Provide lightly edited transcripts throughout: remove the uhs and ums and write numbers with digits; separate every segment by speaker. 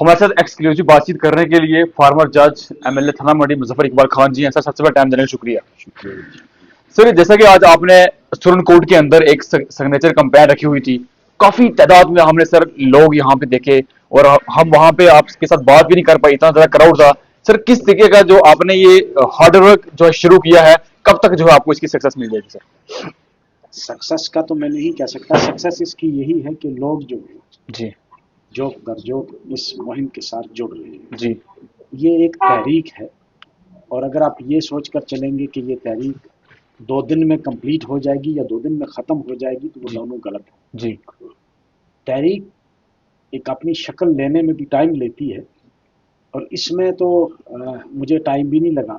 Speaker 1: ہمارے ساتھ ایکسکلوسیو بات چیت کرنے کے لیے فارمر جج ایم ایل اے تھانہ منڈی مظفر اقبال خان جی ہیں سر. سب سے بڑا ٹائم دینے کا شکریہ.
Speaker 2: شکریہ جی.
Speaker 1: سر جیسا کہ آج آپ نے سرن کوٹ کے اندر ایک سگنیچر کمپین رکھی ہوئی تھی, کافی تعداد میں ہم نے سر لوگ یہاں پہ دیکھے, اور ہم وہاں پہ آپ کے ساتھ بات بھی نہیں کر پائی, اتنا زیادہ کراؤڈ تھا. سر کس طریقے کا جو آپ نے یہ ہارڈ ورک جو ہے شروع کیا ہے, کب تک جو ہے آپ کو اس کی سکسیس مل جائے گی سر؟
Speaker 2: سکسیس کا تو میں نہیں کہہ سکتا. سکسیس اس کی یہی ہے کہ لوگ جو
Speaker 1: جی
Speaker 2: جوک در جوک اس مہم کے ساتھ جڑ رہے ہیں.
Speaker 1: جی
Speaker 2: یہ ایک تحریک ہے, اور اگر آپ یہ سوچ کر چلیں گے کہ یہ تحریک 2 دن میں کمپلیٹ ہو جائے گی یا 2 دن میں ختم ہو جائے گی, تو وہ
Speaker 1: جی
Speaker 2: دونوں غلط ہے.
Speaker 1: جی
Speaker 2: تحریک ایک اپنی شکل لینے میں بھی ٹائم لیتی ہے, اور اس میں تو مجھے ٹائم بھی نہیں لگا,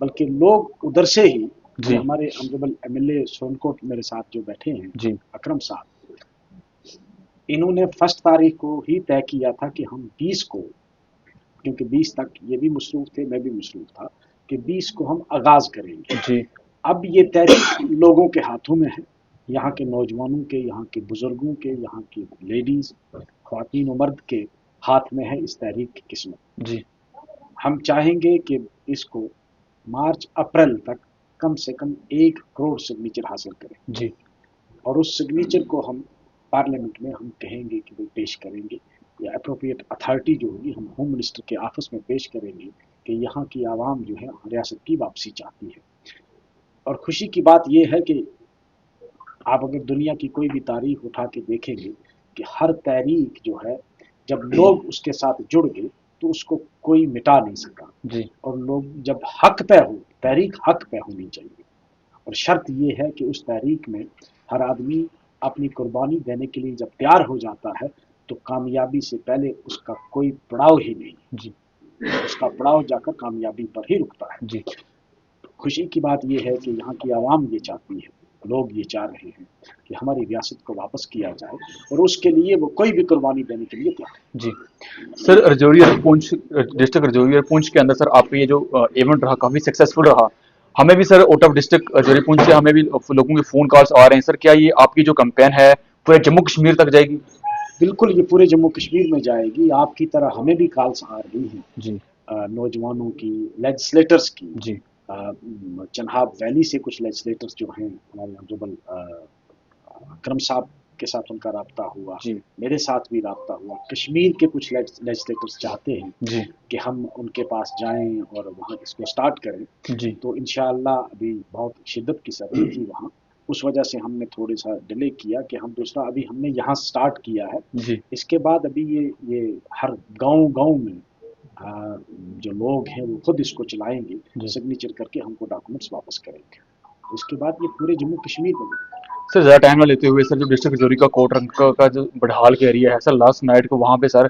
Speaker 2: بلکہ لوگ ادھر سے ہی
Speaker 1: جی
Speaker 2: یہ ہمارے آنریبل ایم ایل اے سونکوٹ میرے ساتھ جو بیٹھے ہیں,
Speaker 1: جی
Speaker 2: اکرم صاحب, انہوں نے 1 تاریخ کو ہی طے کیا تھا کہ ہم 20 کو, کیونکہ 20 تک یہ بھی مصروف تھے, میں بھی مصروف تھا, کہ 20 کو ہم آغاز کریں گے.
Speaker 1: جی
Speaker 2: اب یہ تحریک لوگوں کے ہاتھوں میں ہے, یہاں کے نوجوانوں کے, یہاں کے بزرگوں کے, یہاں کی لیڈیز, خواتین و مرد کے ہاتھ میں ہے اس تحریک کی قسمت.
Speaker 1: جی
Speaker 2: ہم چاہیں گے کہ اس کو مارچ اپریل تک کم سے کم 1 کروڑ سگنیچر حاصل کریں,
Speaker 1: جی
Speaker 2: اور اس سگنیچر کو ہم پارلیمنٹ میں ہم کہیں گے کہ وہ پیش کریں گے, یا اپروپریٹ اتھارٹی جو ہوگی ہم ہوم منسٹر کے آفس میں پیش کریں گے کہ یہاں کی عوام جو ہے ریاست کی واپسی چاہتی ہے. اور خوشی کی بات یہ ہے کہ آپ اگر دنیا کی کوئی بھی تاریخ اٹھا کے دیکھیں گے کہ ہر تحریک جو ہے جب لوگ اس کے ساتھ جڑ گئے تو اس کو کوئی مٹا نہیں سکا,
Speaker 1: جی
Speaker 2: اور لوگ جب حق پہ ہو, تحریک حق پہ ہونی چاہیے, اور شرط یہ ہے کہ اس تحریک میں ہر آدمی اپنی قربانی دینے کے لیے جب تیار ہو جاتا ہے تو کامیابی سے پہلے اس کا کوئی پڑاؤ ہی نہیں,
Speaker 1: جی
Speaker 2: اس کا پڑاؤ جا کر کامیابی پر ہی رکتا ہے.
Speaker 1: جی
Speaker 2: خوشی کی بات یہ ہے کہ یہاں کی عوام یہ چاہتی ہے, لوگ یہ چاہ رہے ہیں کہ ہماری ریاست کو واپس کیا جائے, اور اس کے لیے وہ کوئی بھی قربانی دینے کے لیے تیار ہے.
Speaker 1: جی سر, رجوری اور پونچھ ڈسٹرکٹ رجوری اور پونچھ کے اندر سر آپ کا یہ جو ایونٹ رہا کافی سکسیسفل رہا. ہمیں بھی سر آؤٹ آف ڈسٹرکٹ رجوری پونچھ سے ہمیں بھی لوگوں کے فون کالس آ رہے ہیں. سر کیا یہ آپ کی جو کمپین ہے پورے جموں کشمیر تک جائے گی؟
Speaker 2: بالکل, یہ پورے جموں کشمیر میں جائے گی. آپ کی طرح ہمیں بھی کالس آ رہی ہیں,
Speaker 1: جی
Speaker 2: نوجوانوں کی, لیجسلیٹرز کی.
Speaker 1: جی
Speaker 2: چنہاب ویلی سے کچھ لیجسلیٹرز جو ہیں ہمارے آنریبل اکرم صاحب کے ساتھ ان کا رابطہ ہوا,
Speaker 1: جی
Speaker 2: میرے ساتھ بھی رابطہ ہوا. کشمیر کے کچھ لیجسلیٹرز چاہتے ہیں
Speaker 1: جی
Speaker 2: کہ ہم ان کے پاس جائیں اور وہاں اس کو سٹارٹ کریں,
Speaker 1: جی
Speaker 2: تو انشاءاللہ ابھی بہت شدت کی سردی تھی وہاں, اس وجہ سے ہم نے تھوڑے سا ڈیلے کیا کہ ہم دوسرا ابھی ہم نے یہاں سٹارٹ کیا ہے.
Speaker 1: جی
Speaker 2: اس کے بعد ابھی یہ ہر گاؤں میں جو لوگ ہیں وہ خود اس کو چلائیں گے,
Speaker 1: جی
Speaker 2: سگنیچر کر کے ہم کو ڈاکومنٹس واپس کریں گے. اس کے بعد یہ پورے جموں کشمیر میں.
Speaker 1: سر زیادہ ٹائم نہ لیتے ہوئے سر, جو ڈسٹرکٹ رجوری کا کوٹ رنگ کا جو بڑھال کا ایریا ہے سر, لاسٹ نائٹ کو وہاں پہ سر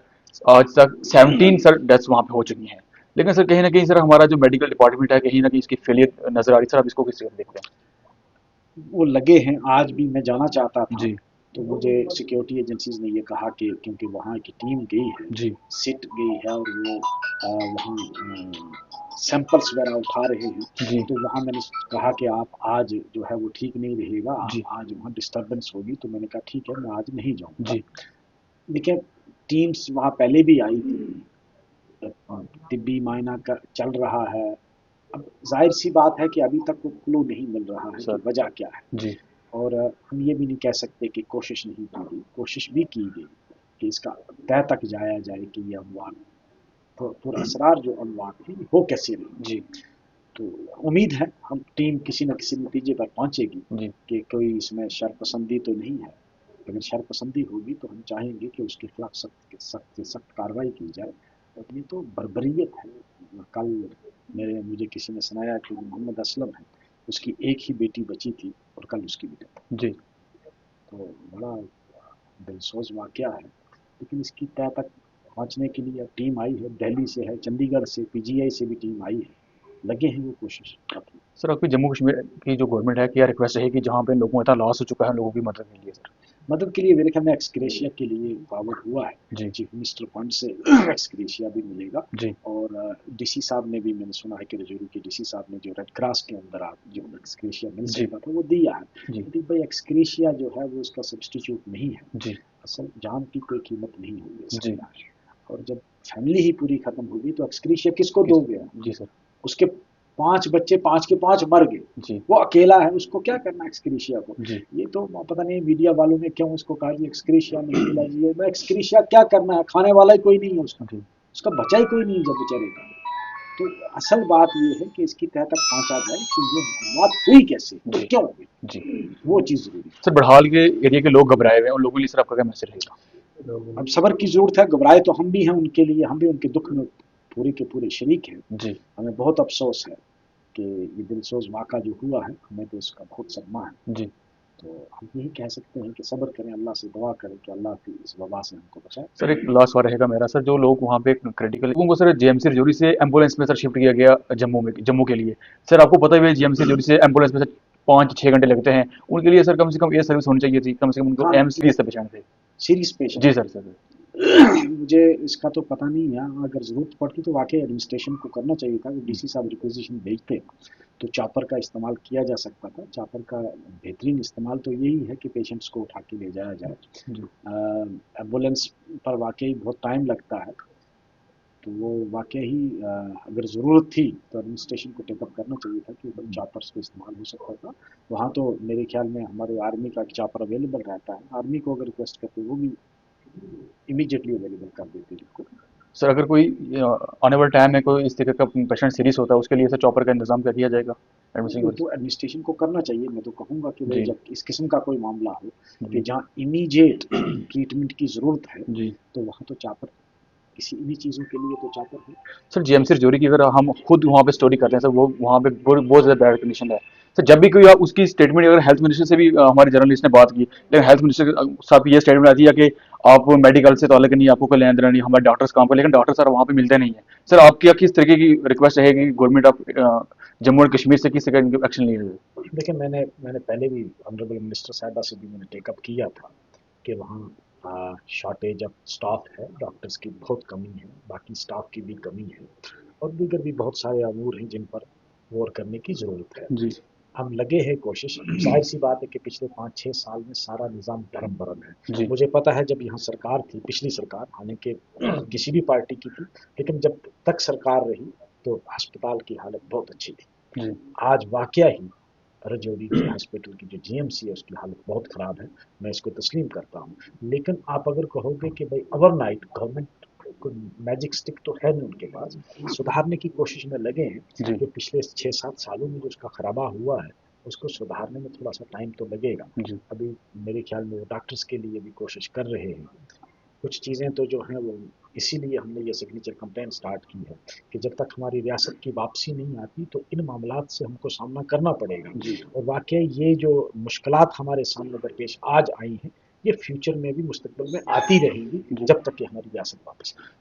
Speaker 1: آج تک 17 سر ڈیتھس وہاں پہ ہو چکی ہیں. لیکن سر کہیں نہ کہیں سر ہمارا جو میڈیکل ڈپارٹمنٹ ہے کہیں نہ کہیں اس کی فیلئر نظر آ رہی ہے. سر آپ اس کو کس طرح دیکھتے ہیں؟
Speaker 2: وہ لگے ہیں, آج بھی میں جانا چاہتا تھا
Speaker 1: جی
Speaker 2: تو مجھے سیکیورٹی ایجنسیز نے یہ کہا کہ کیونکہ وہاں کی ٹیم گئی ہے,
Speaker 1: جی
Speaker 2: سٹ گئی ہے, اور وہ وہاں سیمپلس وغیرہ اٹھا رہے ہیں,
Speaker 1: جی
Speaker 2: تو وہاں میں نے کہا کہ آپ آج جو ہے وہ ٹھیک نہیں رہے گا,
Speaker 1: جی
Speaker 2: آج وہاں ڈسٹربنس ہوگی. تو میں نے کہا ٹھیک ہے, میں آج نہیں جاؤں گا.
Speaker 1: جی
Speaker 2: دیکھیں ٹیمز وہاں پہلے بھی آئی تھی, طبی معائنہ چل رہا ہے. اب ظاہر سی بات ہے کہ ابھی تک وہ کلو نہیں مل رہا ہے
Speaker 1: سر
Speaker 2: کہ وجہ کیا ہے,
Speaker 1: جی
Speaker 2: اور ہم یہ بھی نہیں کہہ سکتے کہ کوشش نہیں کی گئی, کوشش بھی کی گئی کہ اس کا تہ تک جایا جائے کہ یہ اموات پر اسرار جو اموات ہیں وہ کیسے رہی.
Speaker 1: جی
Speaker 2: تو امید ہے ہم ٹیم کسی نہ کسی نتیجے پر پہنچے گی
Speaker 1: جی
Speaker 2: کہ کوئی اس میں شر پسندی تو نہیں ہے. اگر شر پسندی ہوگی تو ہم چاہیں گے کہ اس کے خلاف سخت سے سخت کارروائی کی جائے. اور یہ تو بربریت ہے. کل مجھے کسی نے سنایا کہ محمد اسلم ہے, اس کی ایک ہی بیٹی بچی تھی اور کل اس کی بھی ڈیتھ.
Speaker 1: جی
Speaker 2: تو بڑا دلسوز واقعہ ہے, لیکن اس کی تہ تک پہنچنے کے لیے اب ٹیم آئی ہے, دہلی سے ہے, چندی گڑھ سے, پی جی آئی سے بھی ٹیم آئی ہے, لگے ہیں وہ کوشش اپنی.
Speaker 1: سر آپ کی جموں کشمیر کی جو گورنمنٹ ہے کیا ریکویسٹ ہے کہ جہاں پہ لوگوں کا اتنا لاس ہو چکا ہے لوگوں کی مدد کے لیے سر؟
Speaker 2: مدد کے لیے میرے خیال میں ایکسکریشیا کے لیے فارورڈ ہوا ہے,
Speaker 1: جی
Speaker 2: چیف منسٹر فنڈ سے ایکسکریشیا بھی ملے گا.
Speaker 1: جی
Speaker 2: اور ڈی سی صاحب نے بھی, میں نے سنا ہے کہ رجوری کے ڈی سی صاحب نے جو ریڈ کراس کے اندر جو ایکسکریشیا مل
Speaker 1: جی
Speaker 2: سکتا تھا وہ دیا ہے.
Speaker 1: جی
Speaker 2: لیکن بھائی ایکسکریشیا جو ہے وہ اس کا سبسٹیچیوٹ نہیں ہے,
Speaker 1: جی
Speaker 2: اصل جان کی کوئی قیمت نہیں ہوگی اس کے
Speaker 1: جی
Speaker 2: اندر. اور جب فیملی ہی پوری ختم ہوگی تو ایکسکریشیا کس کو دو گے؟
Speaker 1: جی سر.
Speaker 2: اس کے 5 بچے 5 کے 5 مر گئے،
Speaker 1: جی
Speaker 2: وہ اکیلا ہے، اس کو کیا کرنا ایکسکریشیا کو؟
Speaker 1: جی
Speaker 2: یہ تو پتہ نہیں میڈیا والوں نے کیوں اس کو کہا جی ایکسکریشیا نہیں ملا جی، میں ایکسکریشیا کیا کرنا ہے، کھانے والا ہی کوئی نہیں ہے
Speaker 1: جی
Speaker 2: اس کا بچہ ہی کوئی نہیں ہے جب بیچارے کا. تو اصل بات یہ ہے کہ اس کی تہ تک پہنچا جائے کہ یہ بات ہوئی کیسے اور
Speaker 1: جی
Speaker 2: کیوں ہوئی،
Speaker 1: جی.
Speaker 2: وہ چیز ضروری ہے.
Speaker 1: سر بڑھال کے ایریا کے لوگ گھبرائے ہوئے ہیں، ان لوگوں کے لیے سر آپ کا کیا میسج رہے گا؟
Speaker 2: اب صبر کی ضرورت ہے، گھبرائے تو ہم بھی ہیں ان کے لیے، ہم بھی ان کے دکھ میں پورے کے پورے شریک ہیں.
Speaker 1: جی
Speaker 2: ہمیں بہت افسوس ہے کہ یہ دلسوز واقعہ جو ہوا ہے، ہمیں تو اس کا بہت صدمہ ہے.
Speaker 1: جی.
Speaker 2: تو ہم یہی کہہ سکتے ہیں کہ صبر کریں، اللہ سے دعا کریں کہ اللہ کی اس وبا سے ہم کو بچائے.
Speaker 1: سر ایک لاسٹ سوال رہے گا میرا سر، جو لوگ وہاں پہ کریٹیکل لوگوں کو سر جی ایم سی رجوری سے ایمبولینس میں سر شفٹ کیا گیا جموں کے لیے. سر آپ کو پتہ ہے جی ایم سی رجوری سے ایمبولینس میں سر 5-6 گھنٹے لگتے ہیں، ان کے لیے سر کم سے کم یہ سروس ہونی چاہیے تھی، کم سے کم ان کو
Speaker 2: ہاں
Speaker 1: ایم سیریز سے پیشنٹ تھے.
Speaker 2: Serious patient.
Speaker 1: جی سر. سر
Speaker 2: مجھے اس کا تو پتہ نہیں ہے، اگر ضرورت پڑتی تو واقعی ایڈمنسٹریشن کو کرنا چاہیے تھا کہ ڈی سی صاحب ریکویزیشن بھیجتے تو چاپر کا استعمال کیا جا سکتا تھا. چاپر کا بہترین استعمال تو یہی ہے کہ پیشنٹس کو اٹھا کے لے جایا جائے.
Speaker 1: جی
Speaker 2: ایمبولینس پر واقعی بہت ٹائم لگتا ہے، تو وہ واقعی اگر ضرورت تھی تو ایڈمنسٹریشن کو ٹیک اپ کرنا چاہیے تھا کہ چاپرس کا استعمال ہو سکتا تھا. وہاں تو میرے خیال میں ہمارے آرمی کا چاپر اویلیبل رہتا ہے، آرمی کو اگر ریکویسٹ کرتے وہ بھی امیجیٹلی اویلیبل کر دیتے ان کو.
Speaker 1: سر اگر کوئی آنے والے ٹائم میں کوئی اس طرح کا پیشنٹ سیریس ہوتا ہے، اس کے لیے سر چاپر کا انتظام کر دیا جائے گا
Speaker 2: وہ تو ایڈمنسٹریشن کو کرنا چاہیے. میں تو کہوں گا کہ
Speaker 1: جی
Speaker 2: جب اس قسم کا کوئی معاملہ ہو کہ
Speaker 1: جی
Speaker 2: جہاں امیجیٹ ٹریٹمنٹ کی ضرورت ہے
Speaker 1: جی.
Speaker 2: تو وہاں تو چاپر، کسی انہی چیزوں کے لیے تو چاپر ہے.
Speaker 1: سر جی ایم سی رجوری کی اگر ہم خود وہاں پہ اسٹوری کرتے ہیں سر، وہ وہاں پہ بہت زیادہ بیڈ کنڈیشن ہے سر. جب بھی کوئی اس کی اسٹیٹمنٹ اگر ہیلتھ منسٹر سے بھی ہمارے جرنلسٹ نے بات کی، لیکن ہیلتھ منسٹر صاحب کی یہ اسٹیٹمنٹ آتی ہے کہ آپ میڈیکل سے تعلق نہیں، آپ کو کوئی لین دینا نہیں، ہمارے ڈاکٹرس کام پر، لیکن ڈاکٹر سر وہاں پہ ملتے نہیں ہیں. سر آپ کی کس طریقے کی ریکویسٹ رہے گی government of Jammu and Kashmir سے، کس طرح کا ایکشن لیا جائے؟
Speaker 2: دیکھیں میں نے پہلے بھی آنریبل منسٹر صاحبہ سے بھی میں نے ٹیک اپ کیا تھا کہ وہاں شارٹیج آف اسٹاف ہے، ڈاکٹرس کی بہت کمی ہے، باقی اسٹاف کی بھی کمی ہے، اور دیگر بھی بہت سارے امور ہیں جن پر غور کرنے کی ضرورت ہے.
Speaker 1: جی
Speaker 2: ہم لگے ہیں کوشش. ظاہر سی بات ہے کہ پچھلے 5-6 سال میں سارا نظام دھرم برم ہے.
Speaker 1: جی
Speaker 2: مجھے پتا ہے جب یہاں سرکار تھی، پچھلی سرکار حالانکہ کسی بھی پارٹی کی تھی، لیکن جب تک سرکار رہی تو ہسپتال کی حالت بہت اچھی تھی.
Speaker 1: جی
Speaker 2: آج واقعہ ہی رجوری کے ہاسپٹل کی جو جی ایم سی ہے اس کی حالت بہت خراب ہے، میں اس کو تسلیم کرتا ہوں. لیکن آپ اگر کہو گے کہ بھائی اوور نائٹ گورنمنٹ کوئی میجک سٹک تو ہے نہیں ان کے پاس، سدھارنے کی کوشش میں لگے ہیں.
Speaker 1: جی
Speaker 2: جو پچھلے 6-7 سالوں میں جو اس کا خرابہ ہوا ہے اس کو سدھارنے میں تھوڑا سا ٹائم تو لگے گا.
Speaker 1: جی
Speaker 2: ابھی میرے خیال میں وہ ڈاکٹرز کے لیے بھی کوشش کر رہے ہیں. کچھ چیزیں تو جو ہیں وہ اسی لیے ہم نے یہ سگنیچر کمپلین سٹارٹ کی ہے کہ جب تک ہماری ریاست کی واپسی نہیں آتی تو ان معاملات سے ہم کو سامنا کرنا پڑے گا.
Speaker 1: جی.
Speaker 2: اور واقعی یہ جو مشکلات ہمارے سامنے درپیش آج آئی ہیں یہ فیوچر میں بھی مستقبل میں آتی رہیں گی
Speaker 1: جی.
Speaker 2: جب تک کہ ہماری ریاست واپس آئے.